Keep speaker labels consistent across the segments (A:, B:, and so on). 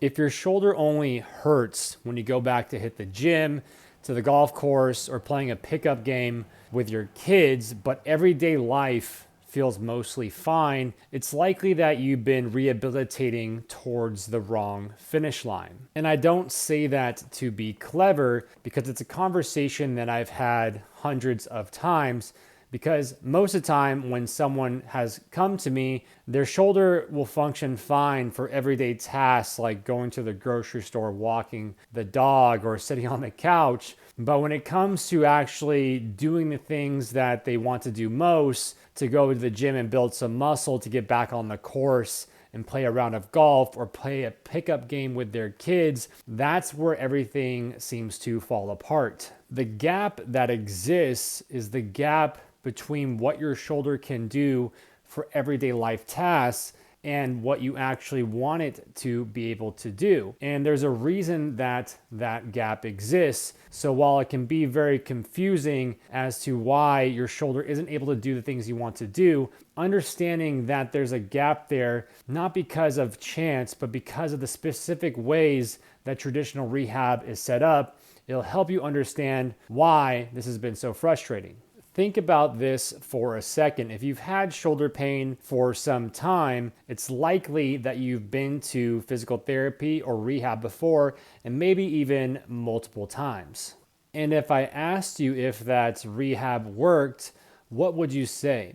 A: If your shoulder only hurts when you go back to hit the gym, to the golf course, or playing a pickup game with your kids, but everyday life feels mostly fine, it's likely that you've been rehabilitating towards the wrong finish line. And I don't say that to be clever because it's a conversation that I've had hundreds of times, because most of the time when someone has come to me, their shoulder will function fine for everyday tasks like going to the grocery store, walking the dog, or sitting on the couch. But when it comes to actually doing the things that they want to do most, to go to the gym and build some muscle, to get back on the course and play a round of golf or play a pickup game with their kids, that's where everything seems to fall apart. The gap that exists is the gap between what your shoulder can do for everyday life tasks and what you actually want it to be able to do. And there's a reason that that gap exists. So while it can be very confusing as to why your shoulder isn't able to do the things you want to do, understanding that there's a gap there, not because of chance, but because of the specific ways that traditional rehab is set up, it'll help you understand why this has been so frustrating. Think about this for a second. If you've had shoulder pain for some time, it's likely that you've been to physical therapy or rehab before, and maybe even multiple times. And if I asked you if that rehab worked, what would you say?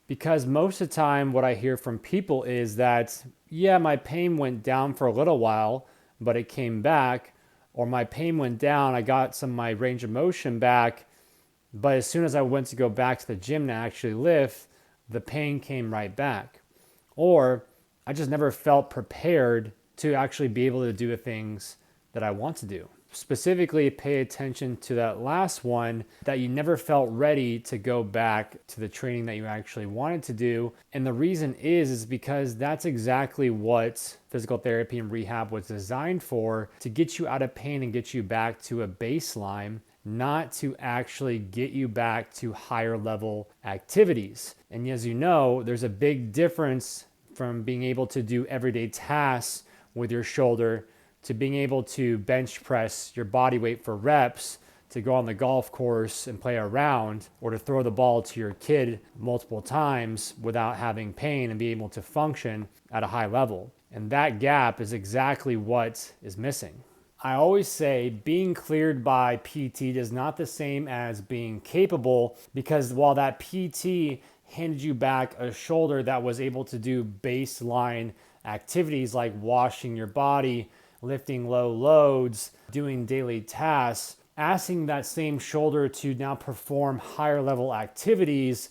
A: Because most of the time what I hear from people is that, yeah, my pain went down for a little while, but it came back, or my pain went down, I got some of my range of motion back, but as soon as I went to go back to the gym to actually lift, the pain came right back. Or I just never felt prepared to actually be able to do the things that I want to do. Specifically, pay attention to that last one, that you never felt ready to go back to the training that you actually wanted to do. And the reason is because that's exactly what physical therapy and rehab was designed for, to get you out of pain and get you back to a baseline, not to actually get you back to higher level activities. And as you know, there's a big difference from being able to do everyday tasks with your shoulder to being able to bench press your body weight for reps, to go on the golf course and play a round, or to throw the ball to your kid multiple times without having pain and be able to function at a high level. And that gap is exactly what is missing. I always say being cleared by PT is not the same as being capable, because while that PT handed you back a shoulder that was able to do baseline activities like washing your body, lifting low loads, doing daily tasks, asking that same shoulder to now perform higher level activities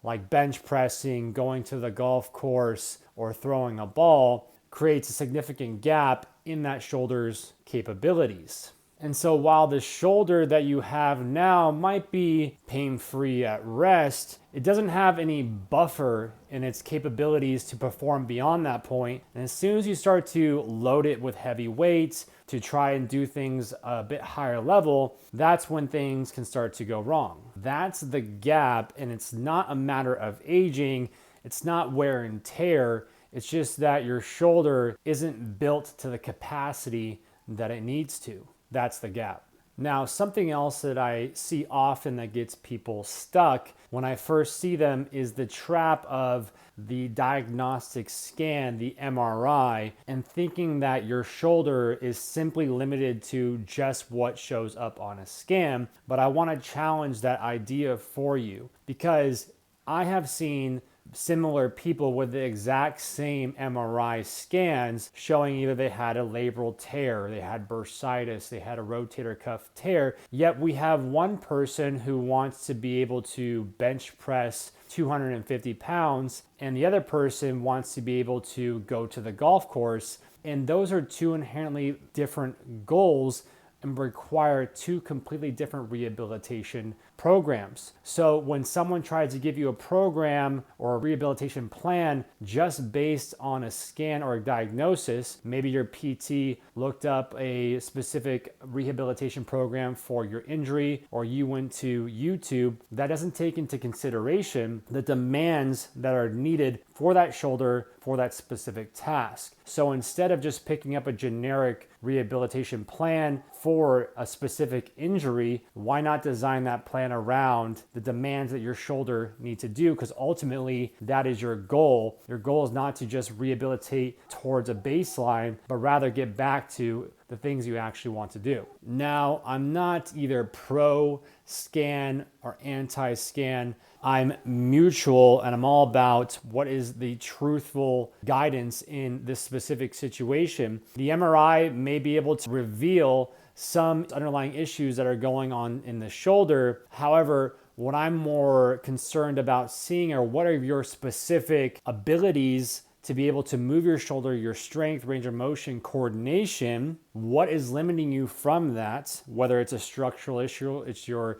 A: like bench pressing, going to the golf course, or throwing a ball creates a significant gap in that shoulder's capabilities. And so while the shoulder that you have now might be pain-free at rest, it doesn't have any buffer in its capabilities to perform beyond that point. And as soon as you start to load it with heavy weights to try and do things a bit higher level, that's when things can start to go wrong. That's the gap, and it's not a matter of aging. It's not wear and tear. It's just that your shoulder isn't built to the capacity that it needs to. That's the gap. Now, something else that I see often that gets people stuck when I first see them is the trap of the diagnostic scan, the MRI, and thinking that your shoulder is simply limited to just what shows up on a scan. But I want to challenge that idea for you, because I have seen similar people with the exact same MRI scans showing either they had a labral tear, they had bursitis, they had a rotator cuff tear, yet we have one person who wants to be able to bench press 250 pounds and the other person wants to be able to go to the golf course. And those are two inherently different goals and require two completely different rehabilitation programs. So when someone tries to give you a program or a rehabilitation plan just based on a scan or a diagnosis, maybe your PT looked up a specific rehabilitation program for your injury, or you went to YouTube, that doesn't take into consideration the demands that are needed for that shoulder for that specific task. So instead of just picking up a generic rehabilitation plan for a specific injury, why not design that plan around the demands that your shoulder needs to do? Because ultimately, that is your goal. Your goal is not to just rehabilitate towards a baseline, but rather get back to the things you actually want to do. Now, I'm not either pro scan or anti scan. I'm mutual, and I'm all about what is the truthful guidance in this specific situation. The MRI may be able to reveal some underlying issues that are going on in the shoulder. However, what I'm more concerned about seeing are what are your specific abilities to be able to move your shoulder, your strength, range of motion, coordination. What is limiting you from that? Whether it's a structural issue, it's your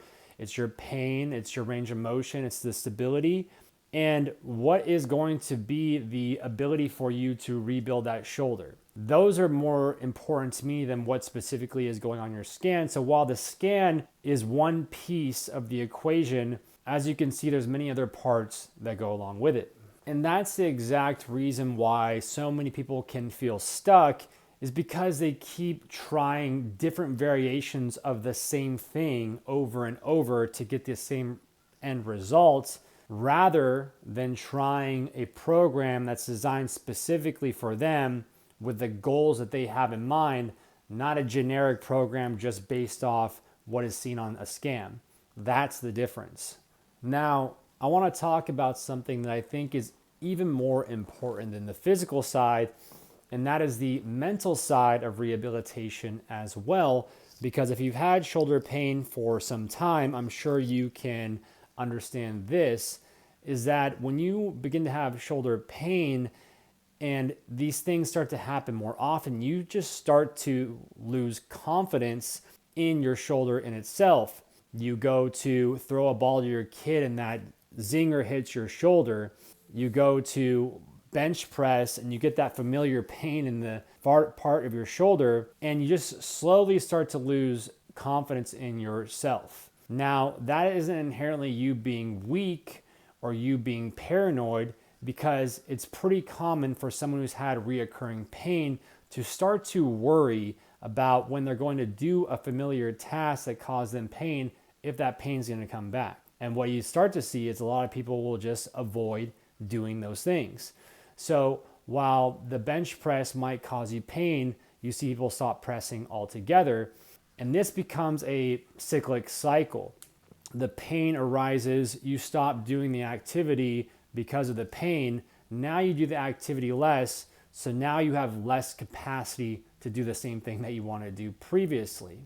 A: pain, it's your range of motion, it's the stability, and what is going to be the ability for you to rebuild that shoulder. Those are more important to me than what specifically is going on your scan. So while the scan is one piece of the equation, as you can see, there's many other parts that go along with it. And that's the exact reason why so many people can feel stuck, is because they keep trying different variations of the same thing over and over to get the same end results, rather than trying a program that's designed specifically for them with the goals that they have in mind, not a generic program just based off what is seen on a scan. That's the difference. Now, I want to talk about something that I think is even more important than the physical side, and that is the mental side of rehabilitation as well. Because if you've had shoulder pain for some time, I'm sure you can understand this, is that when you begin to have shoulder pain and these things start to happen more often, you just start to lose confidence in your shoulder in itself. You go to throw a ball to your kid and that zinger hits your shoulder. You go to bench press and you get that familiar pain in the far part of your shoulder, and you just slowly start to lose confidence in yourself. Now, that isn't inherently you being weak or you being paranoid, because it's pretty common for someone who's had reoccurring pain to start to worry about when they're going to do a familiar task that caused them pain, if that pain's going to come back. And what you start to see is a lot of people will just avoid doing those things. So while the bench press might cause you pain, you see people stop pressing altogether. And this becomes a cyclic cycle. The pain arises, you stop doing the activity because of the pain. Now you do the activity less, so now you have less capacity to do the same thing that you want to do previously.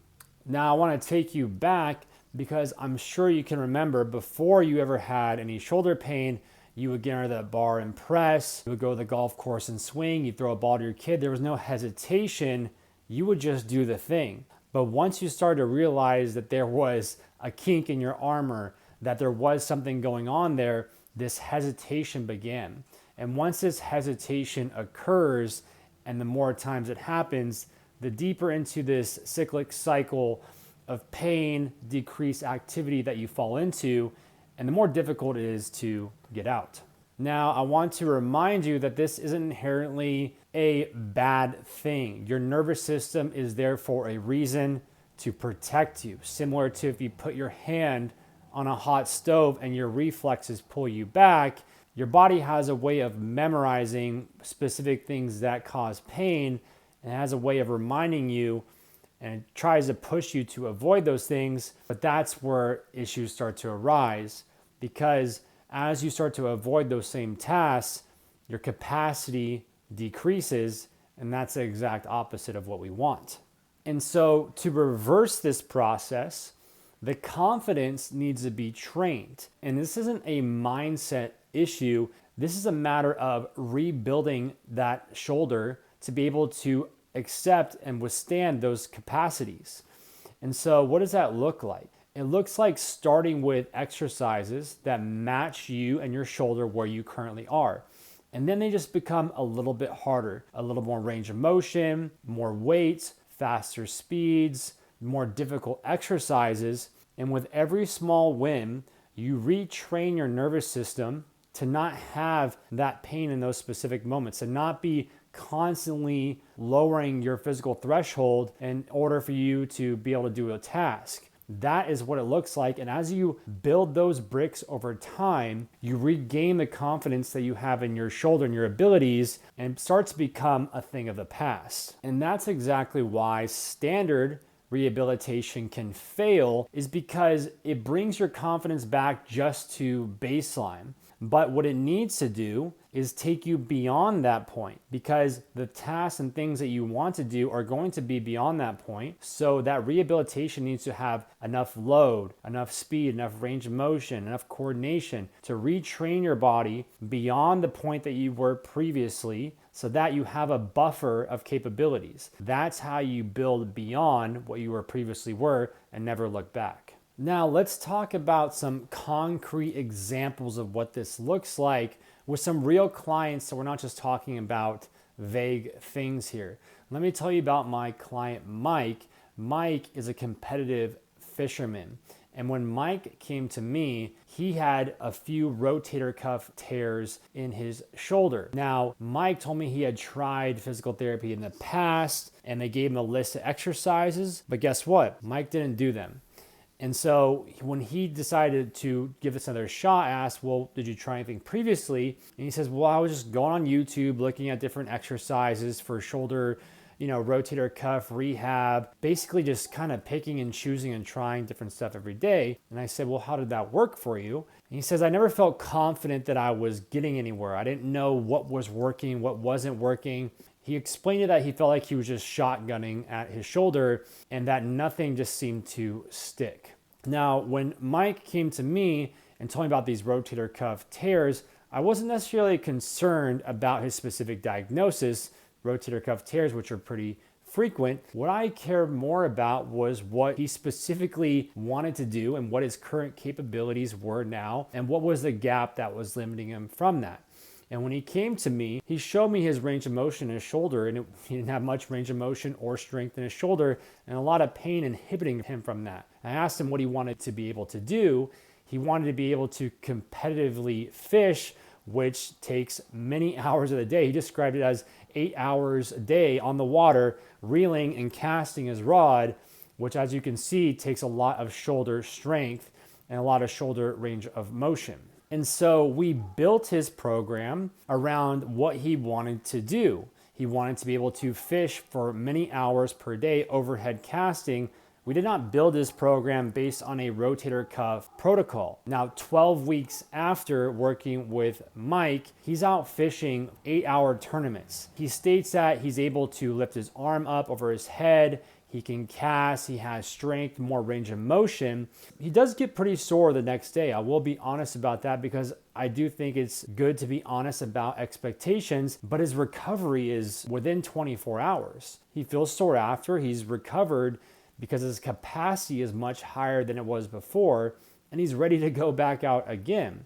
A: Now I want to take you back, because I'm sure you can remember before you ever had any shoulder pain, you would get under that bar and press, you would go to the golf course and swing, you'd throw a ball to your kid. There was no hesitation. You would just do the thing. But once you started to realize that there was a kink in your armor, that there was something going on there, this hesitation began. And once this hesitation occurs, and the more times it happens, the deeper into this cyclic cycle of pain, decreased activity that you fall into, and the more difficult it is to get out. Now, I want to remind you that this isn't inherently a bad thing. Your nervous system is there for a reason, to protect you. Similar to if you put your hand on a hot stove and your reflexes pull you back, your body has a way of memorizing specific things that cause pain, and it has a way of reminding you, and it tries to push you to avoid those things. But that's where issues start to arise, because as you start to avoid those same tasks, your capacity decreases, and that's the exact opposite of what we want. And so to reverse this process, the confidence needs to be trained. And this isn't a mindset issue. This is a matter of rebuilding that shoulder to be able to accept and withstand those capacities. And so what does that look like? It looks like starting with exercises that match you and your shoulder where you currently are. And then they just become a little bit harder, a little more range of motion, more weight, faster speeds, more difficult exercises. And with every small win, you retrain your nervous system to not have that pain in those specific moments, to not be constantly lowering your physical threshold in order for you to be able to do a task. That is what it looks like. And as you build those bricks over time, you regain the confidence that you have in your shoulder and your abilities, and start to become a thing of the past. And that's exactly why standard rehabilitation can fail, is because it brings your confidence back just to baseline. But what it needs to do is take you beyond that point, because the tasks and things that you want to do are going to be beyond that point. So that rehabilitation needs to have enough load, enough speed, enough range of motion, enough coordination to retrain your body beyond the point that you were previously, so that you have a buffer of capabilities. That's how you build beyond what you were previously were and never look back. Now let's talk about some concrete examples of what this looks like with some real clients, so we're not just talking about vague things here. Let me tell you about my client, Mike. Mike is a competitive fisherman. And when Mike came to me, he had a few rotator cuff tears in his shoulder. Now, Mike told me he had tried physical therapy in the past and they gave him a list of exercises, but guess what? Mike didn't do them. And so when he decided to give this another shot, I asked, well, did you try anything previously? And he says, well, I was just going on YouTube, looking at different exercises for shoulder, rotator cuff rehab, basically just kind of picking and choosing and trying different stuff every day. And I said, well, how did that work for you? And he says, I never felt confident that I was getting anywhere. I didn't know what was working, what wasn't working. He explained that he felt like he was just shotgunning at his shoulder and that nothing just seemed to stick. Now, when Mike came to me and told me about these rotator cuff tears, I wasn't necessarily concerned about his specific diagnosis, rotator cuff tears, which are pretty frequent. What I cared more about was what he specifically wanted to do and what his current capabilities were now, and what was the gap that was limiting him from that. And when he came to me, he showed me his range of motion in his shoulder, and he didn't have much range of motion or strength in his shoulder, and a lot of pain inhibiting him from that. I asked him what he wanted to be able to do. He wanted to be able to competitively fish, which takes many hours of the day. He described it as 8 hours a day on the water, reeling and casting his rod, which, as you can see, takes a lot of shoulder strength and a lot of shoulder range of motion. And so we built his program around what he wanted to do. He wanted to be able to fish for many hours per day, overhead casting. We did not build his program based on a rotator cuff protocol. Now, 12 weeks after working with Mike, he's out fishing 8-hour tournaments. He states that he's able to lift his arm up over his head. He can cast, he has strength, more range of motion. He does get pretty sore the next day. I will be honest about that, because I do think it's good to be honest about expectations, but his recovery is within 24 hours. He feels sore after, he's recovered because his capacity is much higher than it was before, and he's ready to go back out again.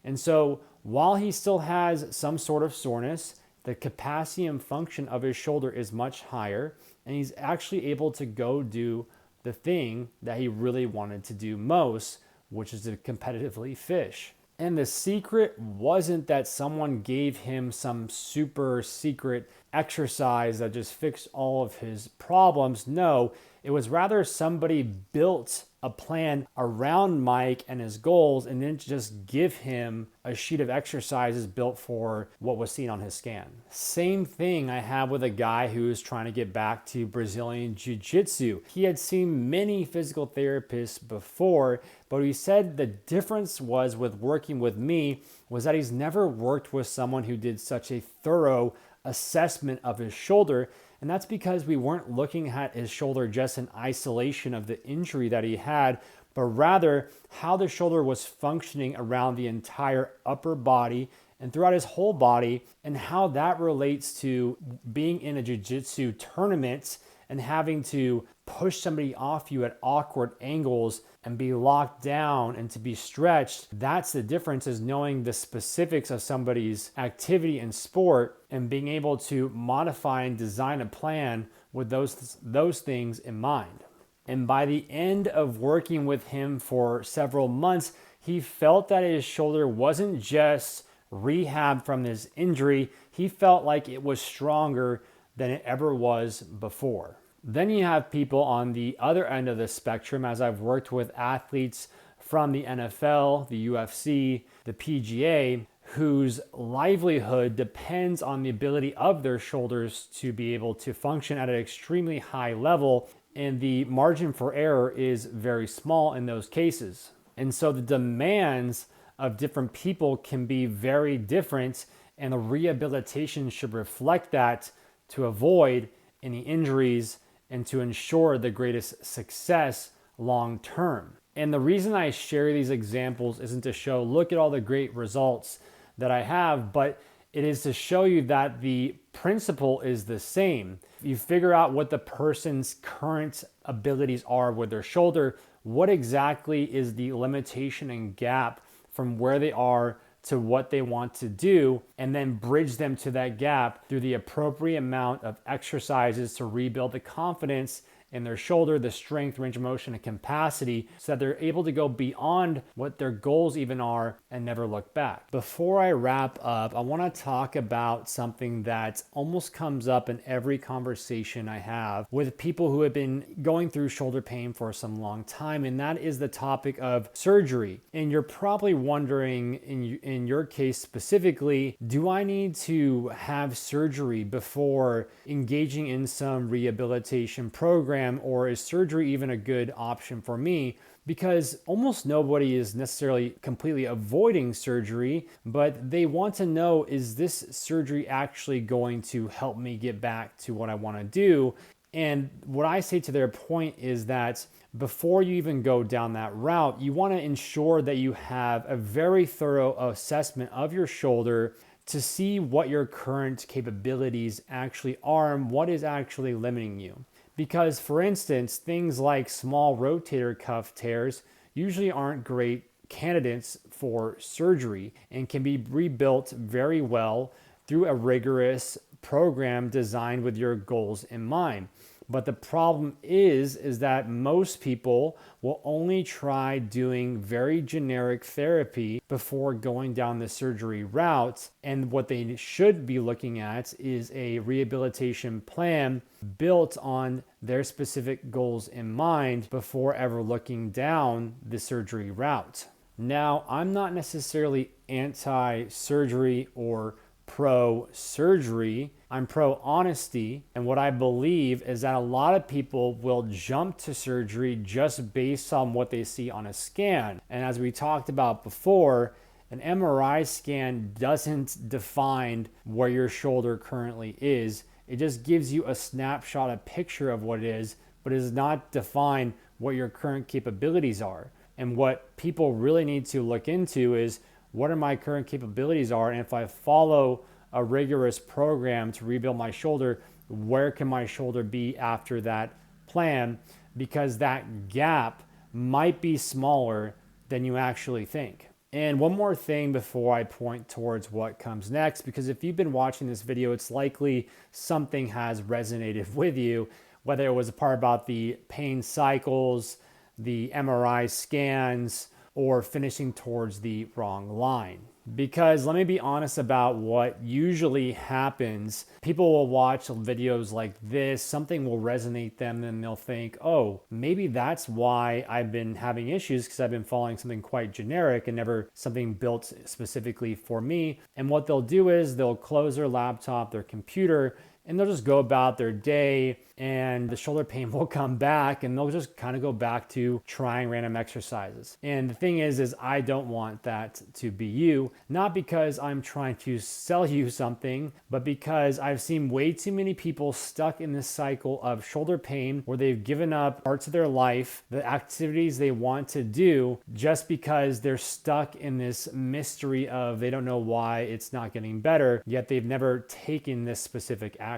A: And so while he still has some sort of soreness, the capacity and function of his shoulder is much higher, and he's actually able to go do the thing that he really wanted to do most, which is to competitively fish. And the secret wasn't that someone gave him some super secret exercise that just fixed all of his problems. No, it was rather somebody built a plan around Mike and his goals, and didn't just give him a sheet of exercises built for what was seen on his scan. Same thing I have with a guy who is trying to get back to Brazilian Jiu-Jitsu. He had seen many physical therapists before, but he said the difference was with working with me was that he's never worked with someone who did such a thorough assessment of his shoulder. And that's because we weren't looking at his shoulder just in isolation of the injury that he had, but rather how the shoulder was functioning around the entire upper body and throughout his whole body, and how that relates to being in a jiu-jitsu tournament and having to push somebody off you at awkward angles and be locked down and to be stretched. That's the difference, is knowing the specifics of somebody's activity and sport and being able to modify and design a plan with those things in mind. And by the end of working with him for several months, he felt that his shoulder wasn't just rehab from this injury, he felt like it was stronger than it ever was before. Then you have people on the other end of the spectrum, as I've worked with athletes from the NFL, the UFC, the PGA, whose livelihood depends on the ability of their shoulders to be able to function at an extremely high level, and the margin for error is very small in those cases. And so the demands of different people can be very different, and the rehabilitation should reflect that to avoid any injuries and to ensure the greatest success long term. And the reason I share these examples isn't to show, look at all the great results that I have, but it is to show you that the principle is the same. You figure out what the person's current abilities are with their shoulder, what exactly is the limitation and gap from where they are to what they want to do, and then bridge them to that gap through the appropriate amount of exercises to rebuild the confidence in their shoulder, the strength, range of motion, and capacity, so that they're able to go beyond what their goals even are and never look back. Before I wrap up, I want to talk about something that almost comes up in every conversation I have with people who have been going through shoulder pain for some long time, and that is the topic of surgery. And you're probably wondering, in your case specifically, do I need to have surgery before engaging in some rehabilitation program? Or is surgery even a good option for me? Because almost nobody is necessarily completely avoiding surgery, but they want to know, is this surgery actually going to help me get back to what I want to do? And what I say to their point is that before you even go down that route, you want to ensure that you have a very thorough assessment of your shoulder to see what your current capabilities actually are and what is actually limiting you. Because, for instance, things like small rotator cuff tears usually aren't great candidates for surgery and can be rebuilt very well through a rigorous program designed with your goals in mind. But the problem is that most people will only try doing very generic therapy before going down the surgery route. And what they should be looking at is a rehabilitation plan built on their specific goals in mind before ever looking down the surgery route. Now, I'm not necessarily anti-surgery or pro-surgery. I'm pro-honesty, and what I believe is that a lot of people will jump to surgery just based on what they see on a scan. And as we talked about before, an MRI scan doesn't define where your shoulder currently is. It just gives you a snapshot, a picture of what it is, but it does not define what your current capabilities are. And what people really need to look into is, what are my current capabilities are, and if I follow a rigorous program to rebuild my shoulder, where can my shoulder be after that plan? Because that gap might be smaller than you actually think. And one more thing before I point towards what comes next, because if you've been watching this video, it's likely something has resonated with you, whether it was a part about the pain cycles, the MRI scans, or finishing towards the wrong line. Because let me be honest about what usually happens. People will watch videos like this, something will resonate them, and they'll think, oh, maybe that's why I've been having issues, because I've been following something quite generic and never something built specifically for me. And what they'll do is they'll close their laptop, their computer, and they'll just go about their day, and the shoulder pain will come back, and they'll just kind of go back to trying random exercises. And the thing is I don't want that to be you, not because I'm trying to sell you something, but because I've seen way too many people stuck in this cycle of shoulder pain where they've given up parts of their life, the activities they want to do, just because they're stuck in this mystery of they don't know why it's not getting better, yet they've never taken this specific action.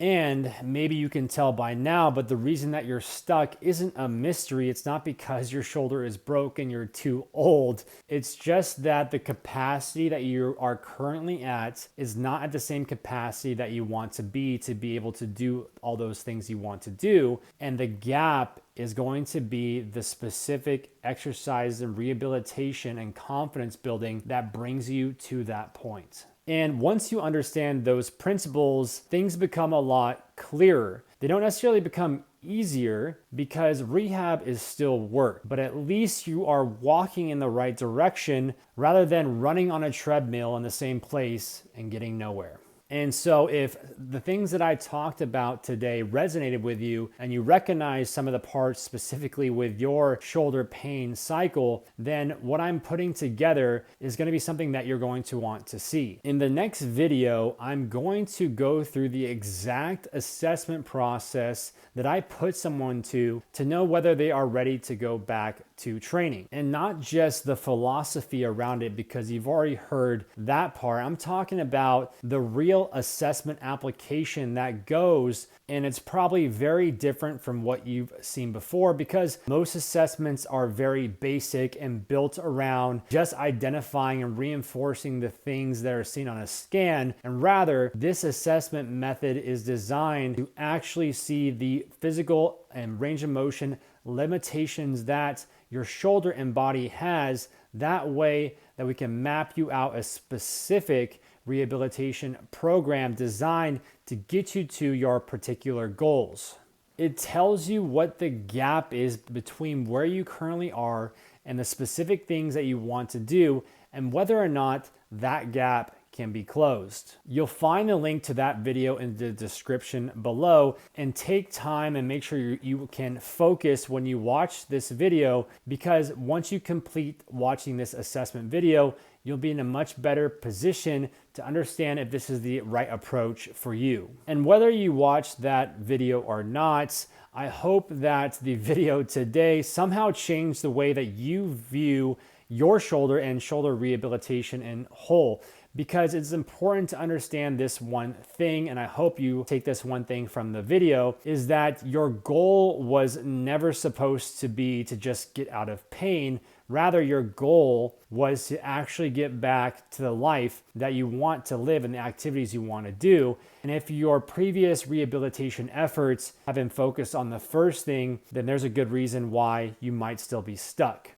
A: And maybe you can tell tell by now, but the reason that you're stuck isn't a mystery. It's not because your shoulder is broken, you're too old. It's just that the capacity that you are currently at is not at the same capacity that you want to be able to do all those things you want to do. And the gap is going to be the specific exercise and rehabilitation and confidence building that brings you to that point. And once you understand those principles, things become a lot clearer. They don't necessarily become easier because rehab is still work, but at least you are walking in the right direction rather than running on a treadmill in the same place and getting nowhere. And so if the things that I talked about today resonated with you and you recognize some of the parts specifically with your shoulder pain cycle, then what I'm putting together is going to be something that you're going to want to see. In the next video, I'm going to go through the exact assessment process that I put someone to know whether they are ready to go back to training, and not just the philosophy around it, because you've already heard that part. I'm talking about the real assessment application that goes, and it's probably very different from what you've seen before, because most assessments are very basic and built around just identifying and reinforcing the things that are seen on a scan. And rather, this assessment method is designed to actually see the physical and range of motion limitations that your shoulder and body has. That way that we can map you out a specific rehabilitation program designed to get you to your particular goals. It tells you what the gap is between where you currently are and the specific things that you want to do, and whether or not that gap can be closed. You'll find the link to that video in the description below, and take time and make sure you can focus when you watch this video, because once you complete watching this assessment video, you'll be in a much better position to understand if this is the right approach for you. And whether you watch that video or not, I hope that the video today somehow changed the way that you view your shoulder and shoulder rehabilitation in whole, because it's important to understand this one thing, and I hope you take this one thing from the video, is that your goal was never supposed to be to just get out of pain. Rather, your goal was to actually get back to the life that you want to live and the activities you want to do. And if your previous rehabilitation efforts have been focused on the first thing, then there's a good reason why you might still be stuck.